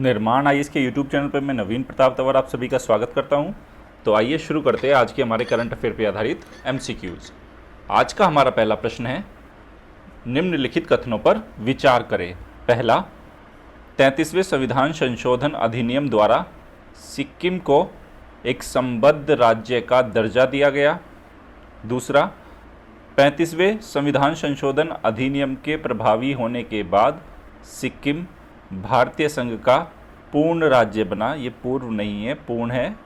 निर्माण आईएएस के YouTube channel पर मैं नवीन प्रताप तंवर आप सभी का स्वागत करता हूं। तो आइए शुरू करते हैं आज के हमारे करंट अफेयर पर आधारित एमसीक्यूज। आज का हमारा पहला प्रश्न है, निम्नलिखित कथनों पर विचार करें। पहला, 33वें संविधान संशोधन अधिनियम द्वारा सिक्किम को एक संबद्ध राज्य का दर्जा दिया गया। दूसरा, 35वें संविधान संशोधन अधिनियम के प्रभावी होने के बाद सिक्किम भारतीय संघ का पूर्ण राज्य बना। ये पूर्व नहीं है, पूर्ण है।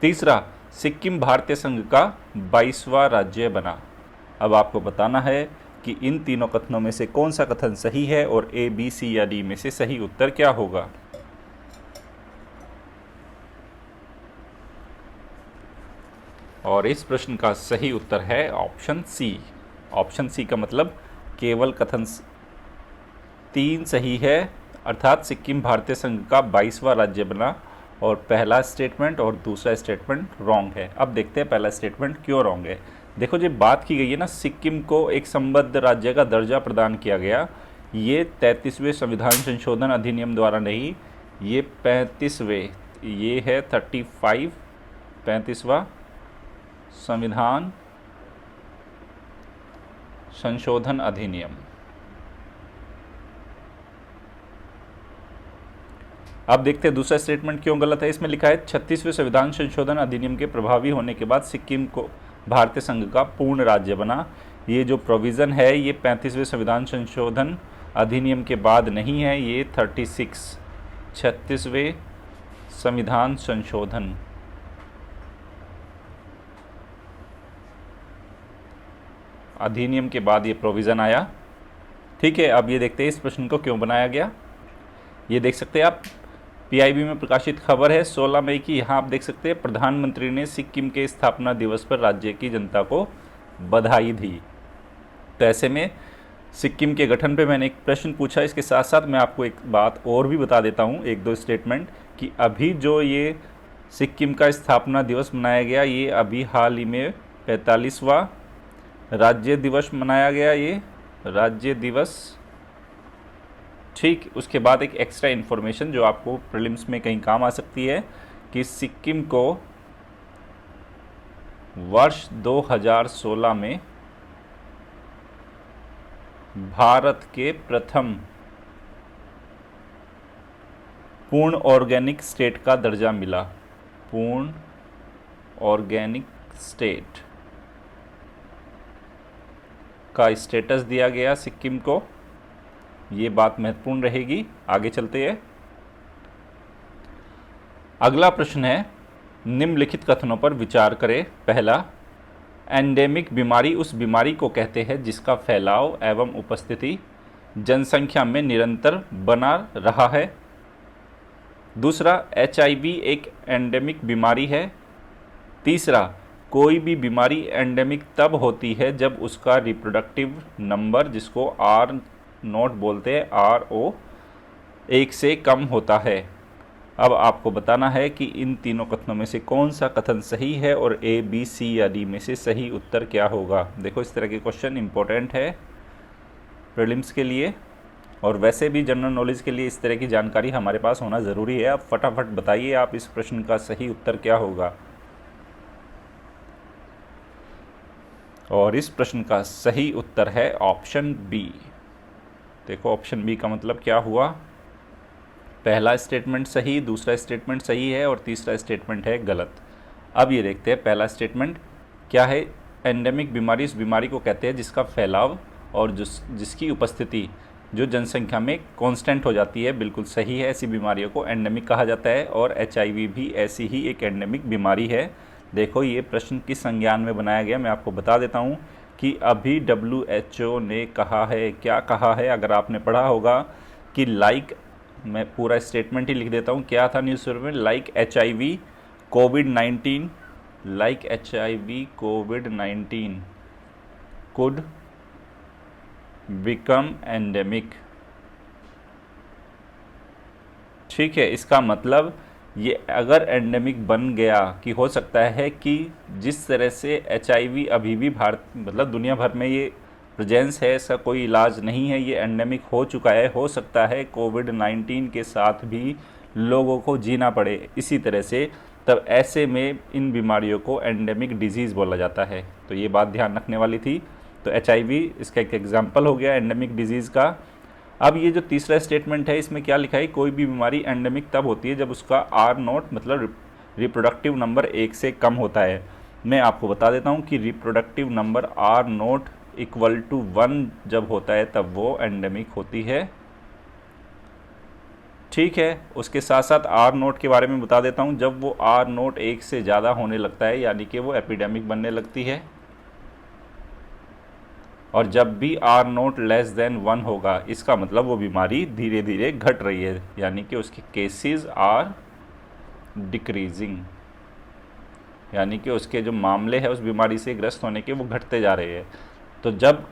तीसरा, सिक्किम भारतीय संघ का 22वां राज्य बना। अब आपको बताना है कि इन तीनों कथनों में से कौन सा कथन सही है और ए, बी, सी या डी में से सही उत्तर क्या होगा। और इस प्रश्न का सही उत्तर है ऑप्शन सी। ऑप्शन सी का मतलब केवल कथन 3 सही है, अर्थात सिक्किम भारतीय संघ का 22वां राज्य बना और पहला स्टेटमेंट और दूसरा स्टेटमेंट रॉन्ग है। अब देखते हैं पहला स्टेटमेंट क्यों रॉन्ग है। देखो, जो बात की गई है ना, सिक्किम को एक संबद्ध राज्य का दर्जा प्रदान किया गया, ये 33वें संविधान संशोधन अधिनियम द्वारा नहीं, ये 35वें, ये है 35वां संविधान संशोधन अधिनियम। अब देखते हैं दूसरा स्टेटमेंट क्यों गलत है। इसमें लिखा है 36वें संविधान संशोधन अधिनियम के प्रभावी होने के बाद सिक्किम को भारतीय संघ का पूर्ण राज्य बना। ये जो प्रोविज़न है ये 35वें संविधान संशोधन अधिनियम के बाद नहीं है, ये 36वें संविधान संशोधन अधिनियम के बाद ये प्रोविज़न आया। ठीक है, अब ये देखते हैं इस प्रश्न को क्यों बनाया गया। ये देख सकते हैं आप, पीआईबी में प्रकाशित खबर है 16 मई की। यहाँ आप देख सकते हैं, प्रधानमंत्री ने सिक्किम के स्थापना दिवस पर राज्य की जनता को बधाई दी। तो ऐसे में सिक्किम के गठन पे मैंने एक प्रश्न पूछा। इसके साथ साथ मैं आपको एक बात और भी बता देता हूँ, एक दो स्टेटमेंट, कि अभी जो ये सिक्किम का स्थापना दिवस मनाया गया, ये अभी हाल ही में 45वां राज्य दिवस मनाया गया, ये राज्य दिवस। ठीक, उसके बाद एक एक्स्ट्रा इन्फॉर्मेशन जो आपको प्रीलिम्स में कहीं काम आ सकती है, कि सिक्किम को वर्ष 2016 में भारत के प्रथम पूर्ण ऑर्गेनिक स्टेट का दर्जा मिला। पूर्ण ऑर्गेनिक स्टेट का स्टेटस दिया गया सिक्किम को। ये बात महत्वपूर्ण रहेगी। आगे चलते हैं। अगला प्रश्न है, निम्नलिखित कथनों पर विचार करें। पहला, एंडेमिक बीमारी उस बीमारी को कहते हैं जिसका फैलाव एवं उपस्थिति जनसंख्या में निरंतर बना रहा है। दूसरा, एचआईवी एक एंडेमिक बीमारी है। तीसरा, कोई भी बीमारी एंडेमिक तब होती है जब उसका रिप्रोडक्टिव नंबर, जिसको R नोट बोलते हैं, RO, 1 से कम होता है। अब आपको बताना है कि इन तीनों कथनों में से कौन सा कथन सही है और ए, बी, सी या डी में से सही उत्तर क्या होगा। देखो, इस तरह के क्वेश्चन इंपॉर्टेंट है प्रीलिम्स के लिए, और वैसे भी जनरल नॉलेज के लिए इस तरह की जानकारी हमारे पास होना ज़रूरी है। आप फटाफट बताइए, आप इस प्रश्न का सही उत्तर क्या होगा। और इस प्रश्न का सही उत्तर है ऑप्शन बी। देखो, ऑप्शन बी का मतलब क्या हुआ, पहला स्टेटमेंट सही, दूसरा स्टेटमेंट सही है और तीसरा स्टेटमेंट है गलत। अब ये देखते हैं पहला स्टेटमेंट क्या है। एंडेमिक बीमारी उस बीमारी को कहते हैं जिसका फैलाव और जिसकी उपस्थिति जो जनसंख्या में कांस्टेंट हो जाती है। बिल्कुल सही है, ऐसी बीमारियों को एंडेमिक कहा जाता है और एचआईवी भी ऐसी ही एक एंडेमिक बीमारी है। देखो, ये प्रश्न किस संज्ञान में बनाया गया, मैं आपको बता देता हूँ कि अभी WHO ने कहा है, क्या कहा है, अगर आपने पढ़ा होगा कि मैं पूरा स्टेटमेंट ही लिख देता हूँ, क्या था न्यूज़पेपर में, like HIV covid could become endemic. ठीक है, इसका मतलब ये अगर एंडेमिक बन गया, कि हो सकता है कि जिस तरह से HIV अभी भी भारत मतलब दुनिया भर में ये प्रेजेंस है, इसका कोई इलाज नहीं है, ये एंडेमिक हो चुका है। हो सकता है कोविड-19 के साथ भी लोगों को जीना पड़े इसी तरह से, तब ऐसे में इन बीमारियों को एंडेमिक डिजीज़ बोला जाता है। तो ये बात ध्यान रखने वाली थी। तो HIV इसका एक एग्जाम्पल हो गया एंडेमिक डिजीज़ का। अब ये जो तीसरा स्टेटमेंट है, इसमें क्या लिखा है, कोई भी बीमारी एंडेमिक तब होती है जब उसका R0 मतलब रिप्रोडक्टिव नंबर 1 से कम होता है। मैं आपको बता देता हूँ कि reproductive number R0 equal to 1 जब होता है तब वो एंडेमिक होती है। ठीक है, उसके साथ साथ R0 के बारे में बता देता हूँ। जब वो R0 1 से ज़्यादा होने लगता है यानी कि वो एपिडेमिक बनने लगती है, और जब भी R0 लेस देन 1 होगा इसका मतलब वो बीमारी धीरे धीरे घट रही है, यानी कि उसके केसेस आर डिक्रीजिंग, यानी कि उसके जो मामले हैं उस बीमारी से ग्रस्त होने के वो घटते जा रहे हैं। तो जब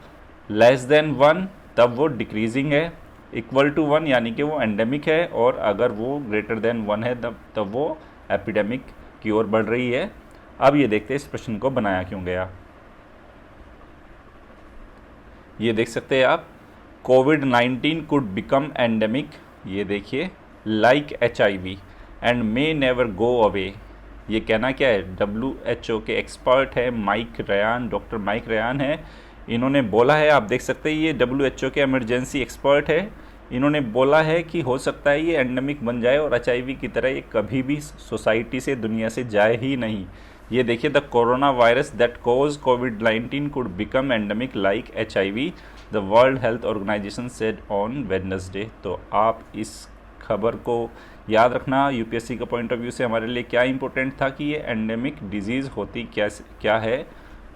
लेस देन 1 तब वो डिक्रीजिंग है, इक्वल टू 1 यानी कि वो एंडेमिक है, और अगर वो ग्रेटर देन 1 है तब वो एपिडेमिक की ओर बढ़ रही है। अब ये देखते हैं इस प्रश्न को बनाया क्यों गया। ये देख सकते हैं आप, कोविड-19 कुड बिकम एंडेमिक, ये देखिए, like HIV and may never go away. ये कहना क्या है, WHO के एक्सपर्ट है डॉक्टर माइक रयान है, इन्होंने बोला है। आप देख सकते हैं ये WHO के इमरजेंसी एक्सपर्ट है, इन्होंने बोला है कि हो सकता है ये एंडेमिक बन जाए और HIV की तरह ये कभी भी सोसाइटी से, दुनिया से जाए ही नहीं। ये देखिए, the corona virus that cause कोविड-19 could become endemic like HIV, the world health organisation said on Wednesday. तो आप इस खबर को याद रखना, UPSC का पॉइंट ऑफ व्यू से हमारे लिए क्या इंपॉर्टेंट था कि ये एंडेमिक डिजीज़ होती क्या है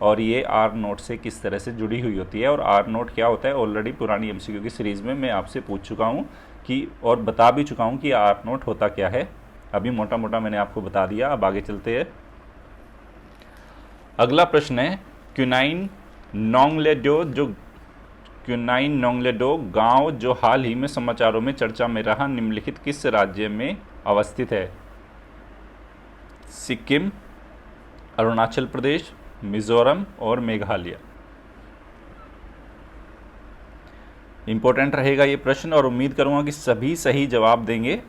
और ये R0 से किस तरह से जुड़ी हुई होती है। और R0 क्या होता है, ऑलरेडी पुरानी MCQ की सीरीज़ में मैं आपसे पूछ चुका हूँ कि, और बता भी चुका हूँ कि R0 होता क्या है। अभी मोटा मोटा मैंने आपको बता दिया। अब आगे चलते हैं। अगला प्रश्न है, क्विनाइन नोंगलेडो गांव जो हाल ही में समाचारों में चर्चा में रहा, निम्नलिखित किस राज्य में अवस्थित है? सिक्किम, अरुणाचल प्रदेश, मिजोरम और मेघालय। इंपॉर्टेंट रहेगा ये प्रश्न और उम्मीद करूंगा कि सभी सही जवाब देंगे।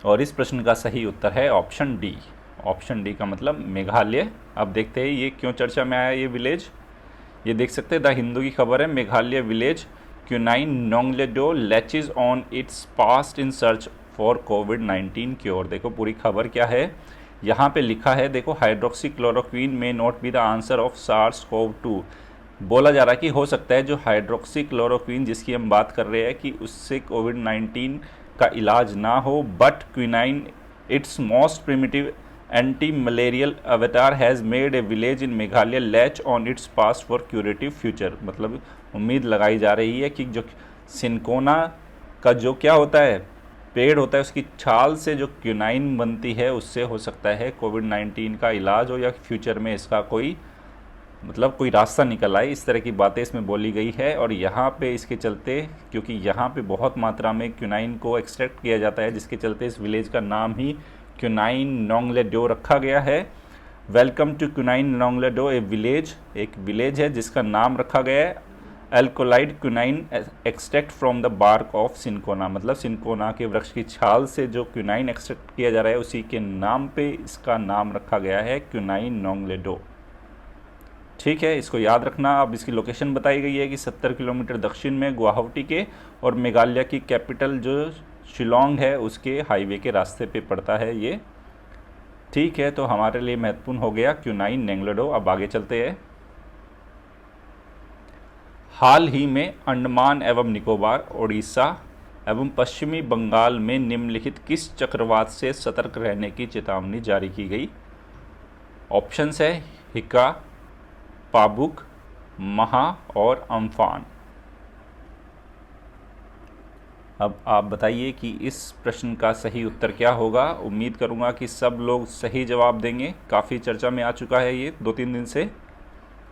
और इस प्रश्न का सही उत्तर है ऑप्शन डी। ऑप्शन डी का मतलब मेघालय। अब देखते हैं ये क्यों चर्चा में आया ये विलेज। ये देख सकते हैं, द हिंदू की खबर है, Meghalaya village quinine Nongladew latches on its past in search for कोविड-19 क्योर। देखो पूरी खबर क्या है, यहाँ पे लिखा है, देखो, हाइड्रोक्सीक्लोरोक्वीन में not be the answer of SARS-CoV-2। बोला जा रहा है कि हो सकता है जो हाइड्रोक्सीक्लोरोक्वीन जिसकी हम बात कर रहे हैं कि उससे कोविड-19 का इलाज ना हो, but quinine its most primitive anti malarial avatar has made a village in Meghalaya latch on its past for curative future. मतलब उम्मीद लगाई जा रही है कि जो सिनकोना का जो क्या होता है, पेड़ होता है, उसकी छाल से जो क्विनाइन बनती है उससे हो सकता है कोविड-19 का इलाज हो, या फ्यूचर में इसका कोई रास्ता निकल आए। इस तरह की बातें इसमें बोली गई है। और यहाँ पे इसके चलते, क्योंकि यहाँ पे बहुत मात्रा में क्विनाइन को एक्सट्रैक्ट किया जाता है, जिसके चलते इस विलेज का नाम ही क्विनाइन नोंगलेडो रखा गया है। वेलकम टू क्विनाइन नोंगलेडो, एक विलेज है जिसका नाम रखा गया है alkaloid quinine extract from the bark of cinchona. मतलब सिनकोना के वृक्ष की छाल से जो क्विनाइन एक्सट्रैक्ट किया जा रहा है उसी के नाम पे इसका नाम रखा गया है क्विनाइन नोंगलेडो। ठीक है, इसको याद रखना। अब इसकी लोकेशन बताई गई है कि 70 किलोमीटर दक्षिण में गुवाहाटी के, और मेघालय की कैपिटल जो शिलोंग है उसके हाईवे के रास्ते पे पड़ता है ये। ठीक है, तो हमारे लिए महत्वपूर्ण हो गया क्विनाइन नोंगलेडो। अब आगे चलते हैं। हाल ही में अंडमान एवं निकोबार, ओडिशा एवं पश्चिमी बंगाल में निम्नलिखित किस चक्रवात से सतर्क रहने की चेतावनी जारी की गई? ऑप्शंस है हिका, पाबुक, महा और अम्फान। अब आप बताइए कि इस प्रश्न का सही उत्तर क्या होगा। उम्मीद करूंगा कि सब लोग सही जवाब देंगे। काफ़ी चर्चा में आ चुका है ये 2-3 दिन से।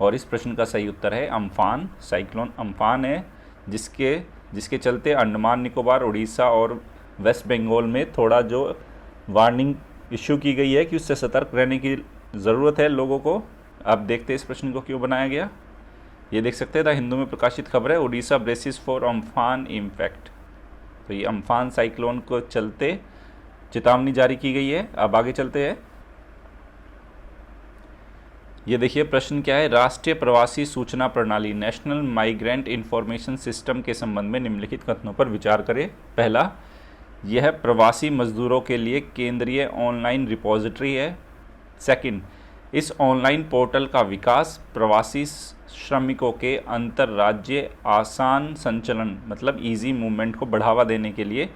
और इस प्रश्न का सही उत्तर है अम्फान। साइक्लोन अम्फान है जिसके चलते अंडमान निकोबार, उड़ीसा और वेस्ट बंगाल में थोड़ा जो वार्निंग इशू की गई है कि उससे सतर्क रहने की ज़रूरत है लोगों को। अब देखते हैं इस प्रश्न को क्यों बनाया गया। ये देख सकते हैं द हिंदू में प्रकाशित खबर है, Orissa braces for Amphan impact. तो ये अम्फान साइक्लोन को चलते चेतावनी जारी की गई है। अब आगे चलते हैं। ये देखिए प्रश्न क्या है, राष्ट्रीय प्रवासी सूचना प्रणाली नेशनल माइग्रेंट इंफॉर्मेशन सिस्टम के संबंध में निम्नलिखित कथनों पर विचार करें। पहला, यह प्रवासी मजदूरों के लिए केंद्रीय ऑनलाइन रिपोजिटरी है। सेकंड, इस ऑनलाइन पोर्टल का विकास प्रवासी श्रमिकों के अंतर्राज्य आसान संचलन मतलब इजी मूवमेंट को बढ़ावा देने के लिए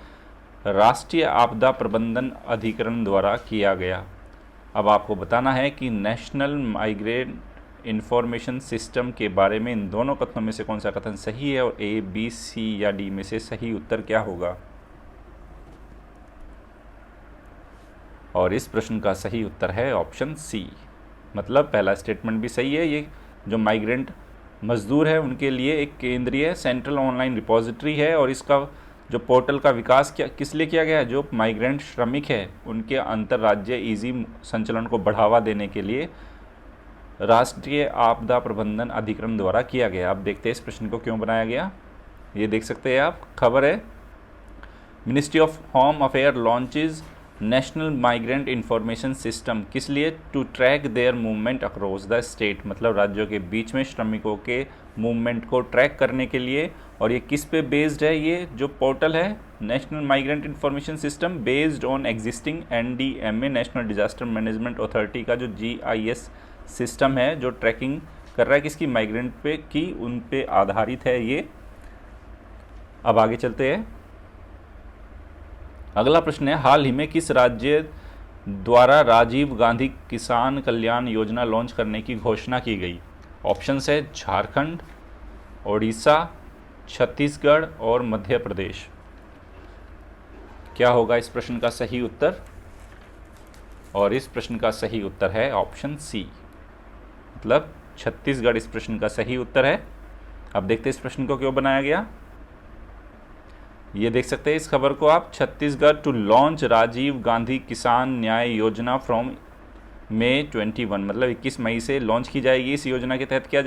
राष्ट्रीय आपदा प्रबंधन अधिकरण द्वारा किया गया। अब आपको बताना है कि नेशनल माइग्रेंट इंफॉर्मेशन सिस्टम के बारे में इन दोनों कथनों में से कौन सा कथन सही है और ए, बी, सी या डी में से सही उत्तर क्या होगा। और इस प्रश्न का सही उत्तर है ऑप्शन सी, मतलब पहला स्टेटमेंट भी सही है। ये जो माइग्रेंट मजदूर है उनके लिए एक केंद्रीय सेंट्रल ऑनलाइन रिपोजिटरी है और इसका जो पोर्टल का विकास किस लिए किया गया है, जो माइग्रेंट श्रमिक है उनके अंतर्राज्य इजी संचलन को बढ़ावा देने के लिए राष्ट्रीय आपदा प्रबंधन अधिकरण द्वारा किया गया। अब देखते हैं इस प्रश्न को क्यों बनाया गया। ये देख सकते हैं आप, खबर है ministry of home affair launches national migrant information system, किस लिए, to track their movement across the state, मतलब राज्यों के बीच में श्रमिकों के मूवमेंट को ट्रैक करने के लिए। और ये किस पे बेस्ड है, ये जो पोर्टल है national migrant information system based on existing NDMA national disaster management authority का जो GIS सिस्टम है जो ट्रैकिंग कर रहा है किसकी, माइग्रेंट पे की, उन पे आधारित है ये। अब आगे चलते हैं। अगला प्रश्न है, हाल ही में किस राज्य द्वारा राजीव गांधी किसान कल्याण योजना लॉन्च करने की घोषणा की गई। ऑप्शन है झारखंड, ओडिशा, छत्तीसगढ़ और मध्य प्रदेश। क्या होगा इस प्रश्न का सही उत्तर। और इस प्रश्न का सही उत्तर है ऑप्शन सी, मतलब छत्तीसगढ़ इस प्रश्न का सही उत्तर है। अब देखते हैं इस प्रश्न को क्यों बनाया गया। ये देख सकते हैं इस खबर को आप, छत्तीसगढ़ टू लॉन्च राजीव गांधी किसान न्याय योजना फ्रॉम May 21, मतलब 21 मई से लॉन्च की जाएगी। इस योजना के तहत क्या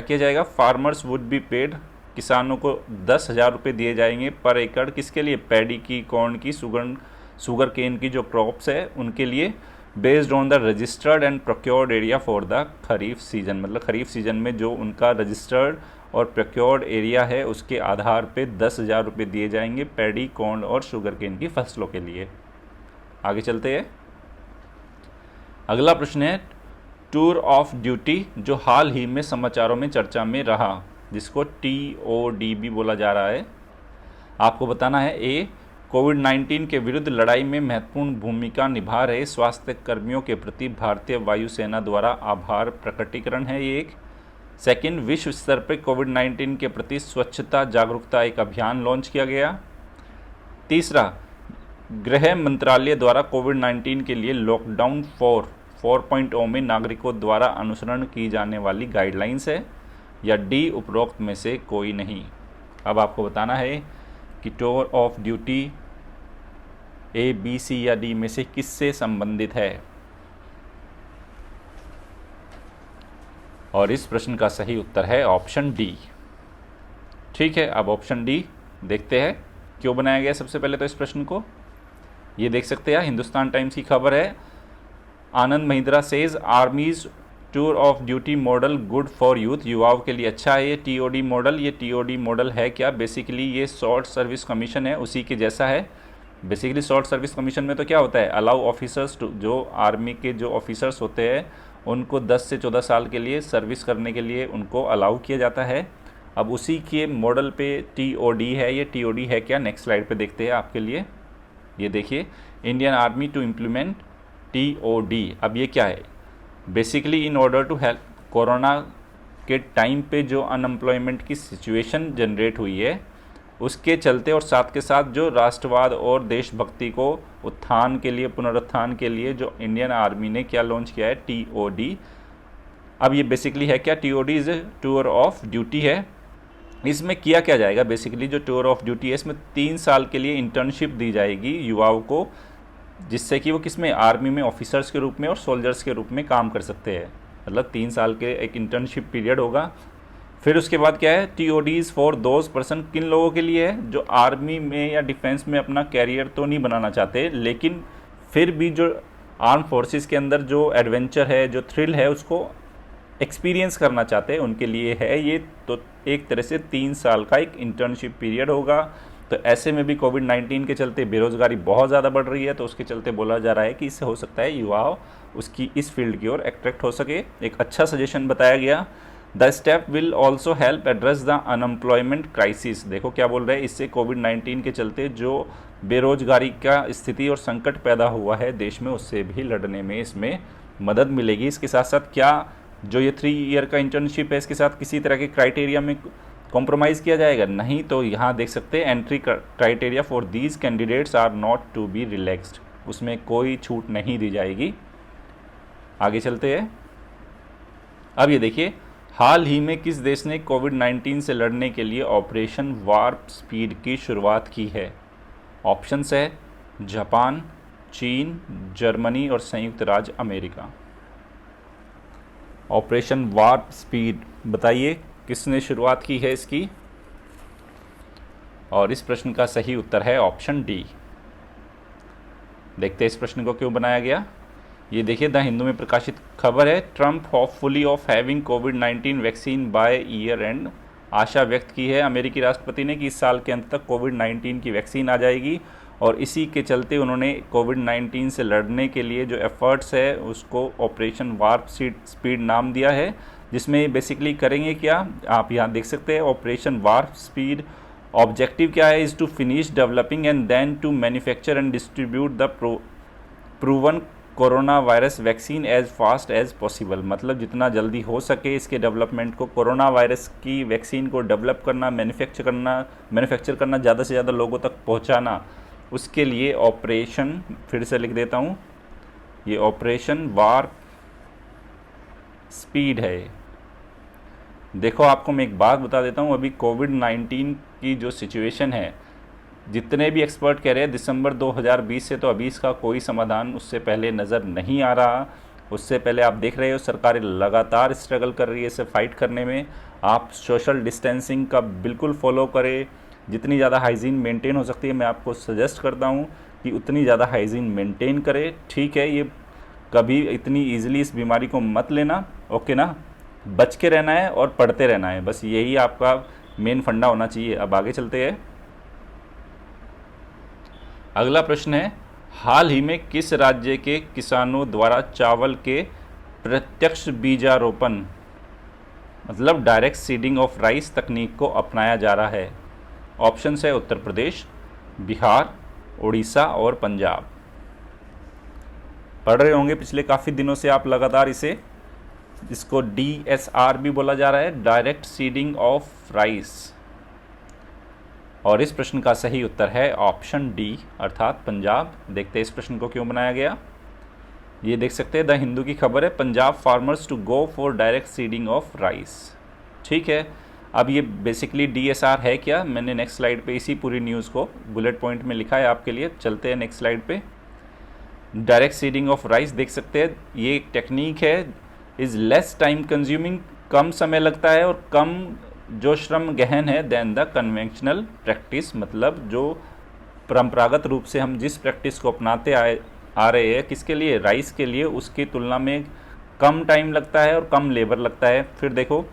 किया जाएगा, फार्मर्स वुड बी पेड, किसानों को 10,000 रुपये दिए जाएंगे पर एकड़, किसके लिए, पैडी की, कॉर्न की, शुगर केन की जो क्रॉप्स है उनके लिए, based on the registered and procured area for the kharif season, मतलब खरीफ सीजन में जो उनका रजिस्टर्ड और प्रोक्योर्ड एरिया है उसके आधार पे 10,000 रुपये दिए जाएंगे पैडी, कॉर्न और शुगर केन की फसलों के लिए। आगे चलते हैं। अगला प्रश्न है, टूर ऑफ ड्यूटी जो हाल ही में समाचारों में चर्चा में रहा, जिसको TOD भी बोला जा रहा है। आपको बताना है, ए, कोविड-19 के विरुद्ध लड़ाई में महत्वपूर्ण भूमिका निभा रहे स्वास्थ्य कर्मियों के प्रति भारतीय वायुसेना द्वारा आभार प्रकटीकरण है ये एक। सेकंड, विश्व स्तर पर कोविड-19 के प्रति स्वच्छता जागरूकता एक अभियान लॉन्च किया गया। तीसरा, गृह मंत्रालय द्वारा कोविड-19 के लिए लॉकडाउन 4.0 में नागरिकों द्वारा अनुसरण की जाने वाली गाइडलाइंस है। या डी, उपरोक्त में से कोई नहीं। अब आपको बताना है कि tour of duty A, B, C या D में से किससे संबंधित है। और इस प्रश्न का सही उत्तर है ऑप्शन डी। ठीक है, अब ऑप्शन डी देखते हैं क्यों बनाया गया। सबसे पहले तो इस प्रश्न को ये देख सकते हैं, हिंदुस्तान टाइम्स की खबर है, Anand Mahindra says army's tour of duty model good for youth, युवाओं के लिए अच्छा है ये TOD मॉडल। ये TOD मॉडल है क्या, बेसिकली ये शॉर्ट सर्विस कमीशन है, उसी के जैसा है। बेसिकली शॉर्ट सर्विस कमीशन में तो क्या होता है, अलाउ ऑफिसर्स जो आर्मी के जो ऑफिसर्स होते हैं उनको 10 से 14 साल के लिए सर्विस करने के लिए उनको अलाउ किया जाता है। अब उसी के मॉडल पे TOD है। ये TOD है क्या, नेक्स्ट स्लाइड पे देखते हैं आपके लिए। ये देखिए, Indian army to implement TOD। अब ये क्या है, basically in order to help, corona के टाइम पे जो अनएम्प्लॉयमेंट की सिचुएशन जनरेट हुई है उसके चलते और साथ के साथ जो राष्ट्रवाद और देशभक्ति को उत्थान के लिए, पुनरुत्थान के लिए जो इंडियन आर्मी ने क्या लॉन्च किया है, TOD। अब ये बेसिकली है क्या, TOD is a tour of duty है। इसमें किया क्या जाएगा, बेसिकली जो टूर ऑफ ड्यूटी है इसमें 3 साल के लिए इंटर्नशिप दी जाएगी युवाओं को, जिससे कि वो किसमें, आर्मी में ऑफिसर्स के रूप में और सोल्जर्स के रूप में काम कर सकते हैं। मतलब 3 साल के एक इंटर्नशिप पीरियड होगा फिर उसके बाद क्या है, TODs फॉर दोज पर्सन, किन लोगों के लिए है, जो आर्मी में या डिफेंस में अपना कैरियर तो नहीं बनाना चाहते, लेकिन फिर भी जो आर्म फोर्सेस के अंदर जो एडवेंचर है, जो थ्रिल है, उसको एक्सपीरियंस करना चाहते हैं, उनके लिए है ये। तो एक तरह से 3 साल का एक इंटर्नशिप पीरियड होगा। तो ऐसे में भी कोविड-19 के चलते बेरोज़गारी बहुत ज़्यादा बढ़ रही है, तो उसके चलते बोला जा रहा है कि इससे हो सकता है युवा उसकी इस फील्ड की ओर अट्रैक्ट हो सके। एक अच्छा सजेशन बताया गया। The step will also help address the unemployment crisis. देखो क्या बोल रहे हैं, इससे कोविड-19 के चलते जो बेरोजगारी का स्थिति और संकट पैदा हुआ है देश में, उससे भी लड़ने में इसमें मदद मिलेगी। इसके साथ साथ क्या जो ये 3 ईयर का इंटर्नशिप है, इसके साथ किसी तरह के क्राइटेरिया में कॉम्प्रोमाइज़ किया जाएगा? नहीं। तो यहाँ देख सकते हैं, entry criteria for these candidates are not to be relaxed, उसमें कोई छूट नहीं दी जाएगी। आगे चलते हैं। अब ये देखिए, हाल ही में किस देश ने कोविड-19 से लड़ने के लिए ऑपरेशन वार्प स्पीड की शुरुआत की है? ऑप्शंस है जापान, चीन, जर्मनी और संयुक्त राज्य अमेरिका। ऑपरेशन वार्प स्पीड बताइए किसने शुरुआत की है इसकी? और इस प्रश्न का सही उत्तर है ऑप्शन डी। देखते हैं इस प्रश्न को क्यों बनाया गया। ये देखिए, द हिंदू में प्रकाशित खबर है, ट्रंप होपफुली ऑफ हैविंग कोविड-19 वैक्सीन बाय ईयर एंड। आशा व्यक्त की है अमेरिकी राष्ट्रपति ने कि इस साल के अंत तक कोविड-19 की वैक्सीन आ जाएगी, और इसी के चलते उन्होंने कोविड-19 से लड़ने के लिए जो एफर्ट्स है उसको ऑपरेशन वार्प स्पीड नाम दिया है, जिसमें बेसिकली करेंगे क्या, आप यहाँ देख सकते हैं। ऑपरेशन वार्प स्पीड ऑब्जेक्टिव क्या है, is to finish developing and then to manufacture and distribute the proven corona virus vaccine as fast as possible. मतलब जितना जल्दी हो सके इसके डेवलपमेंट को, कोरोना वायरस की वैक्सीन को डेवलप करना, मैन्युफैक्चर करना, ज़्यादा से ज़्यादा लोगों तक पहुंचाना, उसके लिए ऑपरेशन, फिर से लिख देता हूं, ये ऑपरेशन वार्प स्पीड है। देखो, आपको मैं एक बात बता देता हूं, अभी कोविड-19 की जो सिचुएशन है, जितने भी एक्सपर्ट कह रहे हैं दिसंबर 2020 से, तो अभी इसका कोई समाधान उससे पहले नज़र नहीं आ रहा। उससे पहले आप देख रहे हो सरकारें लगातार स्ट्रगल कर रही है इसे फाइट करने में। आप सोशल डिस्टेंसिंग का बिल्कुल फॉलो करें, जितनी ज़्यादा हाइजीन मेंटेन हो सकती है मैं आपको सजेस्ट करता हूँ कि उतनी ज़्यादा हाइजीन मेंटेन करें। ठीक है, ये कभी इतनी ईजिली इस बीमारी को मत लेना, ओके ना। बच के रहना है और पढ़ते रहना है, बस यही आपका मेन फंडा होना चाहिए। अब आगे चलते हैं। अगला प्रश्न है, हाल ही में किस राज्य के किसानों द्वारा चावल के प्रत्यक्ष बीजारोपण, मतलब डायरेक्ट सीडिंग ऑफ राइस तकनीक को अपनाया जा रहा है? ऑप्शन है उत्तर प्रदेश, बिहार, उड़ीसा और पंजाब। पढ़ रहे होंगे पिछले काफ़ी दिनों से आप लगातार इसको DSR भी बोला जा रहा है, डायरेक्ट सीडिंग ऑफ राइस। और इस प्रश्न का सही उत्तर है ऑप्शन डी, अर्थात पंजाब। देखते हैं इस प्रश्न को क्यों बनाया गया। ये देख सकते हैं, द हिंदू की खबर है, Punjab farmers to go for direct seeding of rice. ठीक है, अब ये बेसिकली DSR है क्या, मैंने नेक्स्ट स्लाइड पे इसी पूरी न्यूज़ को बुलेट पॉइंट में लिखा है आपके लिए। चलते हैं नेक्स्ट स्लाइड पे। डायरेक्ट सीडिंग ऑफ राइस देख सकते हैं, ये एक टेक्निक है, इज़ लेस टाइम कंज्यूमिंग, कम समय लगता है और कम जो श्रम गहन है देन द कन्वेंशनल प्रैक्टिस। मतलब जो परंपरागत रूप से हम जिस प्रैक्टिस को अपनाते आ रहे हैं, किसके लिए, राइस के लिए, उसकी तुलना में कम टाइम लगता है और कम लेबर लगता है। फिर देखो,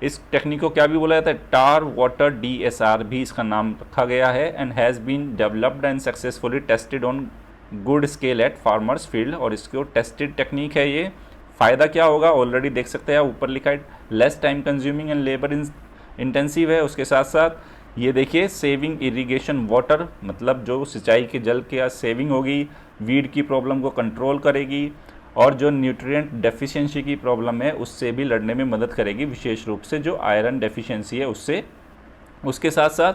इस टेक्निक को क्या भी बोला जाता है, टार वाटर DSR भी इसका नाम रखा गया है, and has been developed and successfully tested on good scale at farmers field. और इसको टेस्टेड टेक्निक है ये। फ़ायदा क्या होगा, ऑलरेडी देख सकते हैं, ऊपर लिखा है less time consuming and labour intensive है। उसके साथ साथ ये देखिए, सेविंग इरिगेशन वाटर, मतलब जो सिंचाई के जल की सेविंग होगी, वीड की प्रॉब्लम को कंट्रोल करेगी, और जो न्यूट्रिएंट डेफिशिएंसी की प्रॉब्लम है उससे भी लड़ने में मदद करेगी, विशेष रूप से जो आयरन डेफिशिएंसी है उससे। उसके साथ साथ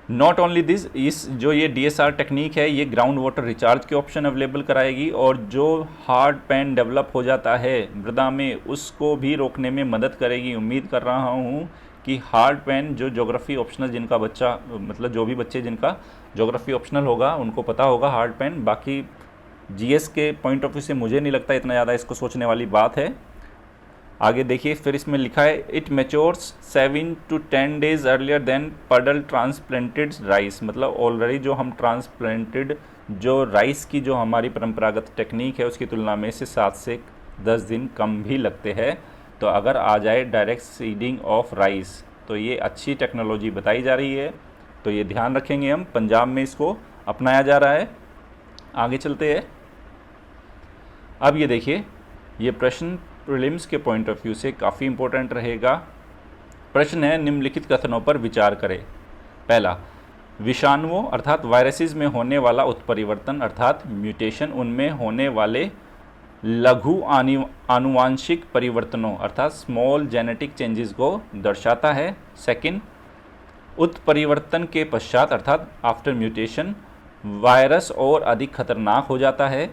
नॉट ओनली दिस, इस जो ये DSR टेक्निक है, ये ग्राउंड वाटर रिचार्ज के ऑप्शन अवेलेबल कराएगी, और जो हार्ड पैन डेवलप हो जाता है मृदा में उसको भी रोकने में मदद करेगी। उम्मीद कर रहा हूँ कि हार्ड पैन जो ज्योग्राफी ऑप्शनल जिनका बच्चा, मतलब जो भी बच्चे जिनका ज्योग्राफी ऑप्शनल होगा उनको पता होगा हार्ड पैन। बाकी GS के पॉइंट ऑफ व्यू से मुझे नहीं लगता इतना ज़्यादा इसको सोचने वाली बात है। आगे देखिए, फिर इसमें लिखा है it matures 7 to 10 days earlier than puddle transplanted rice. मतलब ऑलरेडी जो हम ट्रांसप्लांटेड जो राइस की जो हमारी परंपरागत टेक्निक है उसकी तुलना में इसे 7 से 10 दिन कम भी लगते हैं। तो अगर आ जाए डायरेक्ट सीडिंग ऑफ राइस तो ये अच्छी टेक्नोलॉजी बताई जा रही है, तो ये ध्यान रखेंगे हम। पंजाब में इसको अपनाया जा रहा है। आगे चलते हैं। अब ये देखिए, ये प्रश्न प्रीलिम्स के पॉइंट ऑफ व्यू से काफ़ी इंपॉर्टेंट रहेगा। प्रश्न है, निम्नलिखित कथनों पर विचार करें। पहला, विषाणुओं अर्थात वायरसेस में होने वाला उत्परिवर्तन अर्थात म्यूटेशन उनमें होने वाले लघु आनुवांशिक परिवर्तनों अर्थात स्मॉल जेनेटिक चेंजेस को दर्शाता है। सेकंड, उत्परिवर्तन के पश्चात अर्थात आफ्टर म्यूटेशन वायरस और अधिक खतरनाक हो जाता है।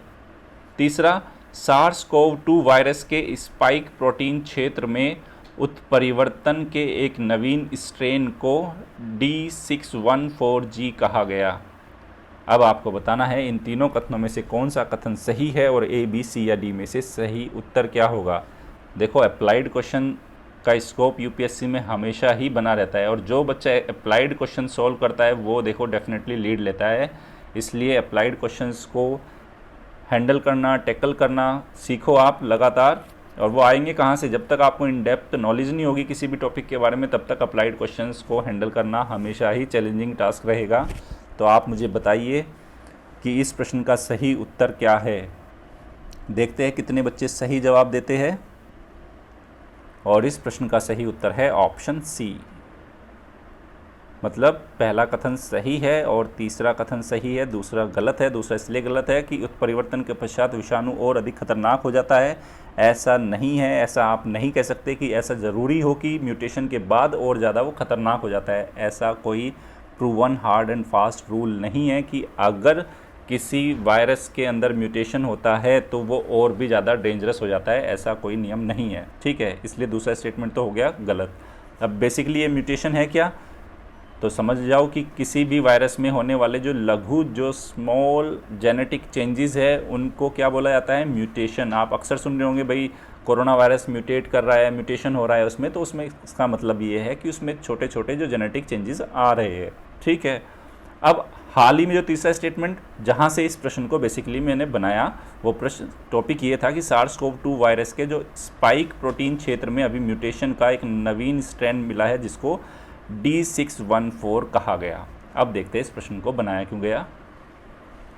तीसरा, SARS-CoV-2 वायरस के स्पाइक प्रोटीन क्षेत्र में उत्परिवर्तन के एक नवीन स्ट्रेन को D614G कहा गया। अब आपको बताना है इन तीनों कथनों में से कौन सा कथन सही है और A, B, C या D में से सही उत्तर क्या होगा। देखो, अप्लाइड क्वेश्चन का स्कोप यूपीएससी में हमेशा ही बना रहता है और जो बच्चा अप्लाइड क्वेश्चन सॉल्व करता है वो देखो डेफिनेटली लीड लेता है। इसलिए अप्लाइड क्वेश्चंस को हैंडल करना, टैकल करना सीखो आप लगातार। और वो आएंगे कहाँ से, जब तक आपको इन डेप्थ नॉलेज नहीं होगी किसी भी टॉपिक के बारे में तब तक अप्लाइड क्वेश्चंस को हैंडल करना हमेशा ही चैलेंजिंग टास्क रहेगा। तो आप मुझे बताइए कि इस प्रश्न का सही उत्तर क्या है। देखते हैं कितने बच्चे सही जवाब देते हैं। और इस प्रश्न का सही उत्तर है ऑप्शन सी। मतलब पहला कथन सही है और तीसरा कथन सही है, दूसरा गलत है। दूसरा इसलिए गलत है कि उत्परिवर्तन के पश्चात विषाणु और अधिक खतरनाक हो जाता है। ऐसा नहीं है, ऐसा आप नहीं कह सकते कि ऐसा ज़रूरी हो कि म्यूटेशन के बाद और ज़्यादा वो खतरनाक हो जाता है। ऐसा कोई proven hard and fast rule नहीं है कि अगर किसी वायरस के अंदर म्यूटेशन होता है तो वो और भी ज़्यादा डेंजरस हो जाता है। ऐसा कोई नियम नहीं है, ठीक है। इसलिए दूसरा स्टेटमेंट तो हो गया गलत। अब बेसिकली ये म्यूटेशन है क्या, तो समझ जाओ कि किसी भी वायरस में होने वाले जो लघु जो स्मॉल जेनेटिक चेंजेस है उनको क्या बोला जाता है, म्यूटेशन। आप अक्सर सुन रहे होंगे भाई कोरोना वायरस म्यूटेट कर रहा है, म्यूटेशन हो रहा है उसमें, तो उसमें इसका मतलब ये है कि उसमें छोटे छोटे जो जेनेटिक चेंजेस आ रहे हैं, ठीक है। अब हाल ही में जो तीसरा स्टेटमेंट जहाँ से इस प्रश्न को बेसिकली मैंने बनाया वो प्रश्न टॉपिक ये था कि SARS-CoV-2 वायरस के जो स्पाइक प्रोटीन क्षेत्र में अभी म्यूटेशन का एक नवीन स्ट्रेन मिला है जिसको D614 कहा गया। अब देखते हैं इस प्रश्न को बनाया क्यों गया।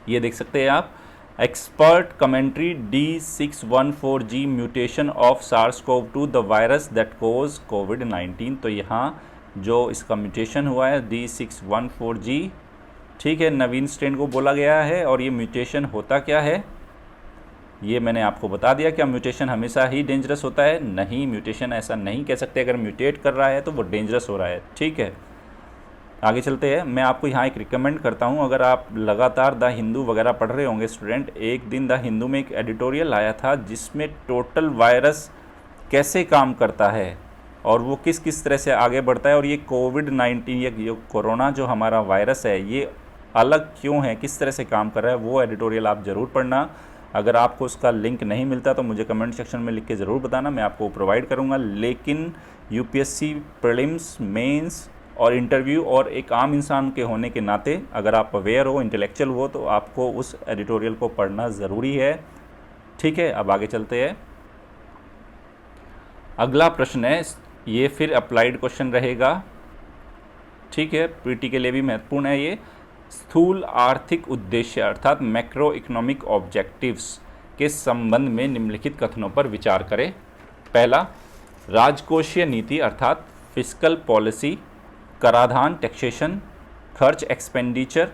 ये देख सकते हैं आप, expert commentary D614G mutation of SARS-CoV-2 the virus that cause कोविड-19। तो यहाँ जो इसका म्यूटेशन हुआ है D614G, ठीक है, नवीन स्ट्रेन को बोला गया है। और ये म्यूटेशन होता क्या है ये मैंने आपको बता दिया। क्या म्यूटेशन हमेशा ही डेंजरस होता है? नहीं, म्यूटेशन ऐसा नहीं कह सकते। अगर म्यूटेट कर रहा है तो वो डेंजरस हो रहा है, ठीक है। आगे चलते हैं। मैं आपको यहाँ एक रिकमेंड करता हूँ, अगर आप लगातार द हिंदू वगैरह पढ़ रहे होंगे स्टूडेंट, एक दिन द हिंदू में एक एडिटोरियल आया था जिसमें टोटल वायरस कैसे काम करता है और वो किस किस तरह से आगे बढ़ता है और ये कोविड-19 ये कोरोना जो हमारा वायरस है ये अलग क्यों है, किस तरह से काम कर रहा है, वो एडिटोरियल आप ज़रूर पढ़ना। अगर आपको उसका लिंक नहीं मिलता तो मुझे कमेंट सेक्शन में लिख के ज़रूर बताना, मैं आपको प्रोवाइड करूँगा। लेकिन यूपीएससी प्रीलिम्स, मेंस और इंटरव्यू और एक आम इंसान के होने के नाते अगर आप अवेयर हो, इंटेलेक्चुअल हो, तो आपको उस एडिटोरियल को पढ़ना ज़रूरी है, ठीक है। अब आगे चलते हैं। अगला प्रश्न है, ये फिर अप्लाइड क्वेश्चन रहेगा, ठीक है, पीटी के लिए भी महत्वपूर्ण है ये। स्थूल आर्थिक उद्देश्य अर्थात मैक्रो इकोनॉमिक ऑब्जेक्टिव्स के संबंध में निम्नलिखित कथनों पर विचार करें। पहला, राजकोषीय नीति अर्थात फिस्कल पॉलिसी, कराधान टैक्सेशन, खर्च एक्सपेंडिचर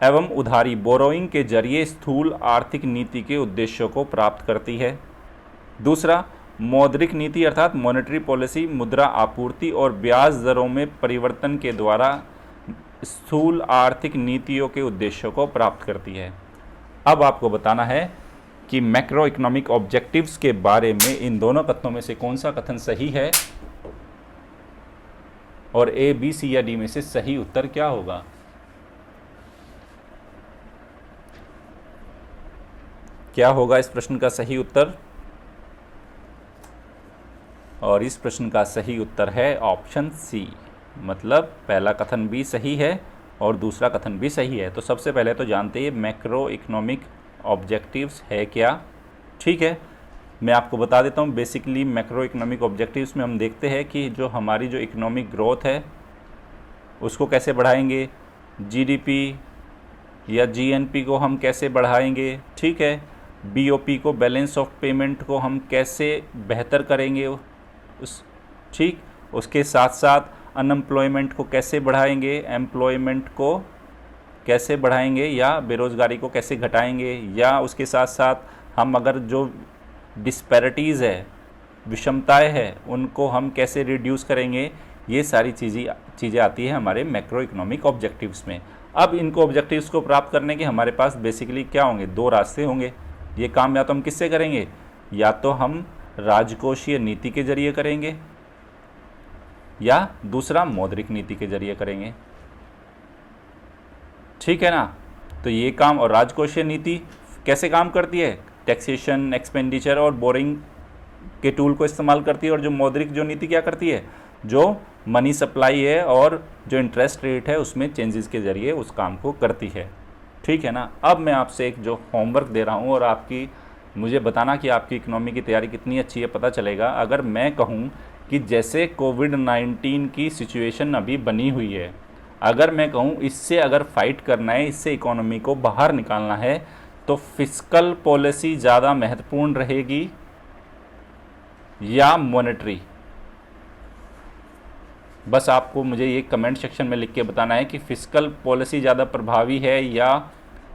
एवं उधारी बोरोइंग के जरिए स्थूल आर्थिक नीति के उद्देश्यों को प्राप्त करती है। दूसरा, मौद्रिक नीति अर्थात मॉनेटरी पॉलिसी मुद्रा आपूर्ति और ब्याज दरों में परिवर्तन के द्वारा स्थूल आर्थिक नीतियों के उद्देश्यों को प्राप्त करती है। अब आपको बताना है कि मैक्रो इकोनॉमिक ऑब्जेक्टिव्स के बारे में इन दोनों कथनों में से कौन सा कथन सही है और ए, बी, सी या डी में से सही उत्तर क्या होगा। क्या होगा इस प्रश्न का सही उत्तर? और इस प्रश्न का सही उत्तर है ऑप्शन सी, मतलब पहला कथन भी सही है और दूसरा कथन भी सही है। तो सबसे पहले तो जानते हैं मैक्रो इकोनॉमिक ऑब्जेक्टिव्स है क्या। ठीक है, मैं आपको बता देता हूँ। बेसिकली मैक्रो इकोनॉमिक ऑब्जेक्टिव्स में हम देखते हैं कि जो हमारी जो इकोनॉमिक ग्रोथ है उसको कैसे बढ़ाएंगे, जीडीपी या जीएनपी को हम कैसे बढ़ाएंगे। ठीक है, बीओपी को, बैलेंस ऑफ पेमेंट को हम कैसे बेहतर करेंगे उस, ठीक, उसके साथ साथ अनएम्प्लॉयमेंट को कैसे बढ़ाएंगे, एम्प्लॉयमेंट को कैसे बढ़ाएंगे या बेरोज़गारी को कैसे घटाएंगे, या उसके साथ साथ हम अगर जो डिस्पैरिटीज़ है, विषमताएं हैं, उनको हम कैसे रिड्यूस करेंगे। ये सारी चीज़ें आती है हमारे मैक्रो इकोनॉमिक ऑब्जेक्टिव्स में। अब इनको ऑब्जेक्टिव्स को प्राप्त करने के हमारे पास बेसिकली क्या होंगे, दो रास्ते होंगे। ये काम या तो हम किससे करेंगे, या तो हम राजकोषीय नीति के जरिए करेंगे या दूसरा मौद्रिक नीति के जरिए करेंगे। ठीक है ना। तो ये काम, और राजकोषीय नीति कैसे काम करती है, टैक्सेशन, एक्सपेंडिचर और बोरिंग के टूल को इस्तेमाल करती है। और जो मौद्रिक जो नीति क्या करती है, जो मनी सप्लाई है और जो इंटरेस्ट रेट है उसमें चेंजेस के ज़रिए उस काम को करती है। ठीक है ना। अब मैं आपसे एक जो होमवर्क दे रहा हूँ और आपकी मुझे बताना कि आपकी इकोनॉमी की तैयारी कितनी अच्छी है पता चलेगा। अगर मैं कहूँ कि जैसे कोविड-19 की सिचुएशन अभी बनी हुई है, अगर मैं कहूँ इससे अगर फाइट करना है, इससे इकोनॉमी को बाहर निकालना है, तो फिस्कल पॉलिसी ज़्यादा महत्वपूर्ण रहेगी या मॉनेटरी। बस आपको मुझे ये कमेंट सेक्शन में लिख के बताना है कि फिस्कल पॉलिसी ज़्यादा प्रभावी है या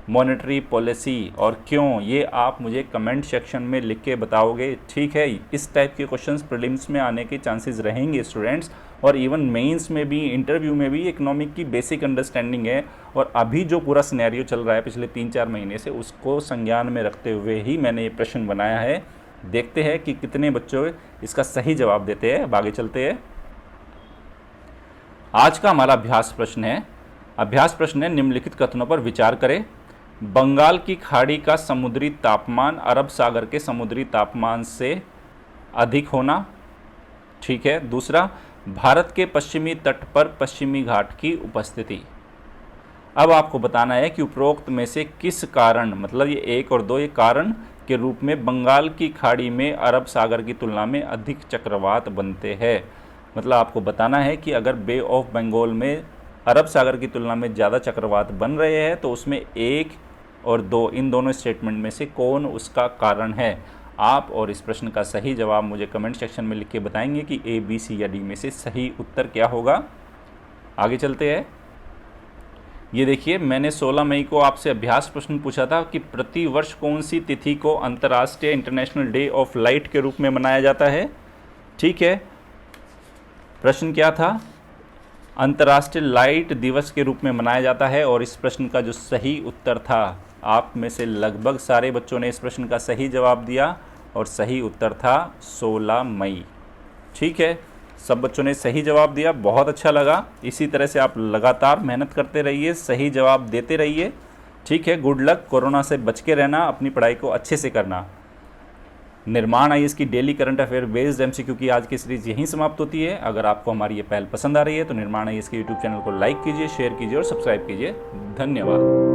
मॉनेटरी पॉलिसी, और क्यों, ये आप मुझे कमेंट सेक्शन में लिख के बताओगे। ठीक है। इस टाइप के क्वेश्चंस प्रीलिम्स में आने के चांसेस रहेंगे स्टूडेंट्स, और इवन मेंस में भी, इंटरव्यू में भी इकोनॉमिक की बेसिक अंडरस्टैंडिंग है। और अभी जो पूरा सिनेरियो चल रहा है पिछले 3-4 महीने से, उसको संज्ञान में रखते हुए ही मैंने ये प्रश्न बनाया है। देखते हैं कि कितने बच्चों इसका सही जवाब देते हैं। अब आगे चलते हैं। आज का हमारा अभ्यास प्रश्न है निम्नलिखित कथनों पर विचार करें। बंगाल की खाड़ी का समुद्री तापमान अरब सागर के समुद्री तापमान से अधिक होना। ठीक है। दूसरा, भारत के पश्चिमी तट पर पश्चिमी घाट की उपस्थिति। अब आपको बताना है कि उपरोक्त में से किस कारण, मतलब ये 1 और 2, ये कारण के रूप में बंगाल की खाड़ी में अरब सागर की तुलना में अधिक चक्रवात बनते हैं। मतलब आपको बताना है कि अगर बे ऑफ बंगाल में अरब सागर की तुलना में ज़्यादा चक्रवात बन रहे हैं तो उसमें 1 और 2, इन दोनों स्टेटमेंट में से कौन उसका कारण है। आप और इस प्रश्न का सही जवाब मुझे कमेंट सेक्शन में लिख के बताएंगे कि A, B, C या D में से सही उत्तर क्या होगा। आगे चलते हैं। ये देखिए, मैंने 16 मई को आपसे अभ्यास प्रश्न पूछा था कि प्रतिवर्ष कौन सी तिथि को अंतर्राष्ट्रीय इंटरनेशनल डे ऑफ लाइट के रूप में मनाया जाता है। ठीक है। प्रश्न क्या था, अंतर्राष्ट्रीय लाइट दिवस के रूप में मनाया जाता है। और इस प्रश्न का जो सही उत्तर था, आप में से लगभग सारे बच्चों ने इस प्रश्न का सही जवाब दिया और सही उत्तर था 16 मई। ठीक है, सब बच्चों ने सही जवाब दिया, बहुत अच्छा लगा। इसी तरह से आप लगातार मेहनत करते रहिए, सही जवाब देते रहिए। ठीक है, गुड लक। कोरोना से बच के रहना, अपनी पढ़ाई को अच्छे से करना। निर्माण आईएएस की daily current affair based MCQ की आज की सीरीज यहीं समाप्त होती है। अगर आपको हमारी ये पहल पसंद आ रही है तो निर्माण आईएएस के यूट्यूब चैनल को लाइक कीजिए, शेयर कीजिए और सब्सक्राइब कीजिए। धन्यवाद।